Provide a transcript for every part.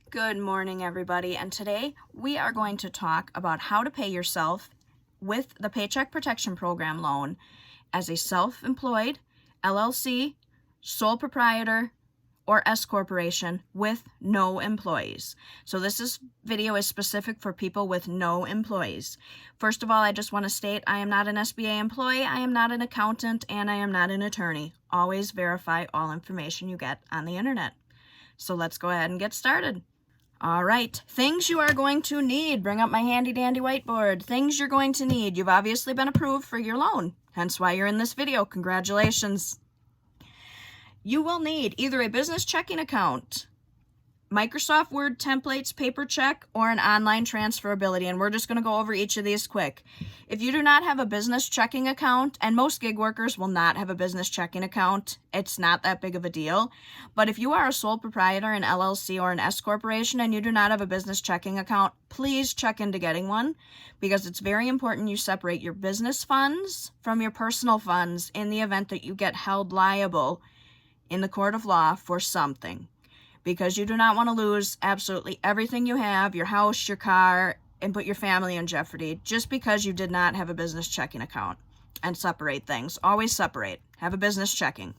Good morning, everybody, and today we are going to talk about how to pay yourself with the Paycheck Protection Program loan as a self-employed, LLC, sole proprietor, or S corporation with no employees. So this video is specific for people with no employees. First of all, I just want to state I am not an SBA employee, I am not an accountant, and I am not an attorney. Always verify all information you get on the internet. So let's go ahead and get started. All right, things you are going to need. Bring up my handy dandy whiteboard. Things you're going to need. You've obviously been approved for your loan, hence why you're in this video. Congratulations. You will need either a business checking account, Microsoft Word templates, paper check, or an online transferability, and we're just going to go over each of these quick. If you do not have a business checking account, and most gig workers will not have a business checking account, it's not that big of a deal. But if you are a sole proprietor, an LLC, or an S corporation, and you do not have a business checking account, please check into getting one, because it's very important you separate your business funds from your personal funds in the event that you get held liable in the court of law for something. Because you do not want to lose absolutely everything you have, your house, your car, and put your family in jeopardy just because you did not have a business checking account. And separate things. Always separate. Have a business checking.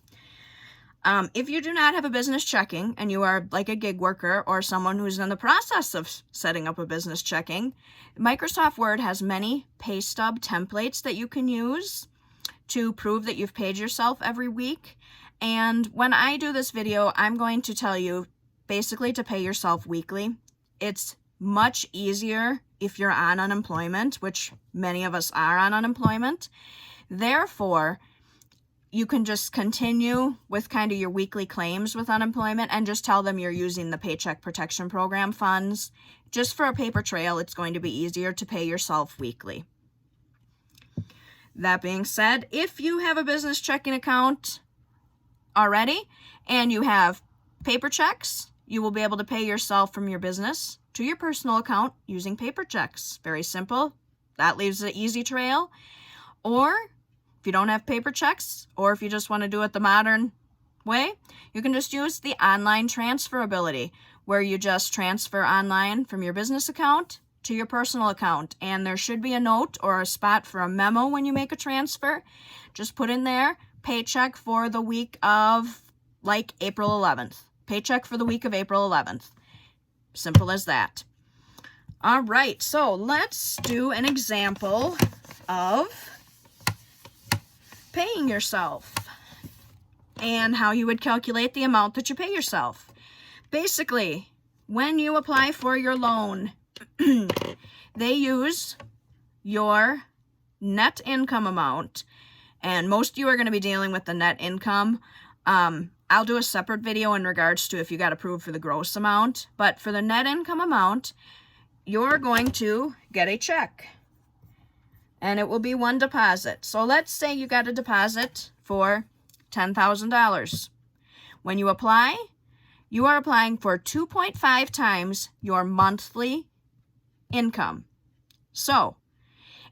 If you do not have a business checking and you are like a gig worker or someone who's in the process of setting up a business checking, Microsoft Word has many pay stub templates that you can use to prove that you've paid yourself every week. And when I do this video, I'm going to tell you basically to pay yourself weekly. It's much easier if you're on unemployment, which many of us are on unemployment. Therefore, you can just continue with kind of your weekly claims with unemployment and just tell them you're using the Paycheck Protection Program funds. Just for a paper trail, it's going to be easier to pay yourself weekly. That being said, if you have a business checking account already and you have paper checks, you will be able to pay yourself from your business to your personal account using paper checks. Very simple. That leaves an easy trail. Or if you don't have paper checks, or if you just want to do it the modern way, you can just use the online transferability, where you just transfer online from your business account to your personal account. And there should be a note or a spot for a memo when you make a transfer. Just put in there, paycheck for the week of like April 11th. Paycheck for the week of April 11th. Simple as that. All right, so let's do an example of paying yourself and how you would calculate the amount that you pay yourself. Basically, when you apply for your loan, they use your net income amount, and most of you are going to be dealing with the net income. I'll do a separate video in regards to if you got approved for the gross amount, but for the net income amount, you're going to get a check, and it will be one deposit. So let's say you got a deposit for $10,000. When you apply, you are applying for 2.5 times your monthly income. So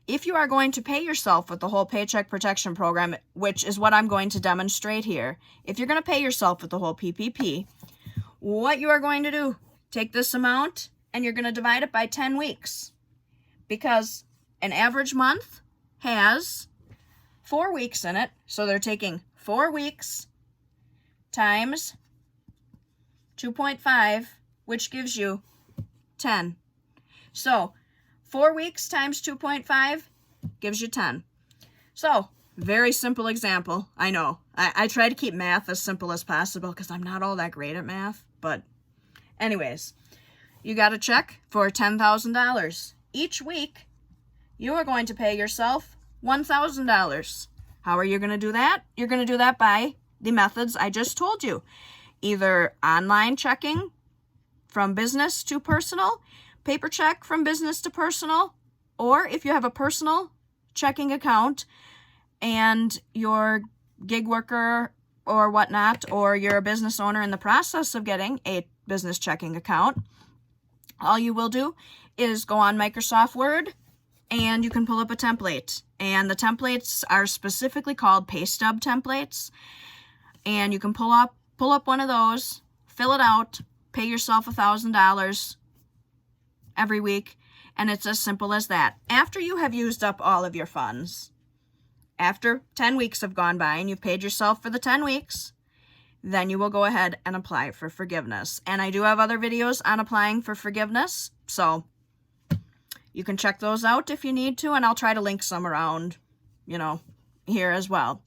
if you are going to pay yourself with the whole Paycheck Protection Program, which is what I'm going to demonstrate here, if you're going to pay yourself with the whole PPP, what you are going to do, take this amount and you're going to divide it by 10 weeks. Because an average month has 4 weeks in it, so they're taking 4 weeks times 2.5, which gives you 10. So 4 weeks times 2.5 gives you 10. So, very simple example. I know. I try to keep math as simple as possible because I'm not all that great at math. But anyways, you got a check for $10,000. Each week, you are going to pay yourself $1,000. How are you going to do that? You're going to do that by the methods I just told you. Either online checking from business to personal, paper check from business to personal, or if you have a personal checking account and you're gig worker or whatnot, or you're a business owner in the process of getting a business checking account, all you will do is go on Microsoft Word and you can pull up a template. And the templates are specifically called pay stub templates. And you can pull up one of those, fill it out, pay yourself $1,000 every week, and it's as simple as that. After you have used up all of your funds, after 10 weeks have gone by and you've paid yourself for the 10 weeks, then you will go ahead and apply for forgiveness. And I do have other videos on applying for forgiveness, so you can check those out if you need to, and I'll try to link some around, here as well.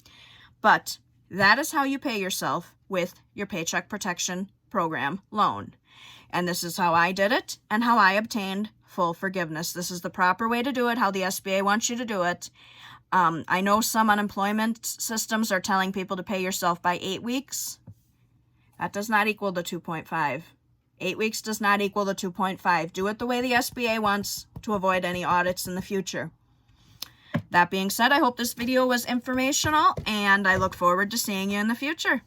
But that is how you pay yourself with your Paycheck Protection Program loan. And this is how I did it and how I obtained full forgiveness. This is the proper way to do it, how the SBA wants you to do it. I know some unemployment systems are telling people to pay yourself by 8 weeks. That does not equal the 2.5. 8 weeks does not equal the 2.5. Do it the way the SBA wants to avoid any audits in the future. That being said, I hope this video was informational, and I look forward to seeing you in the future.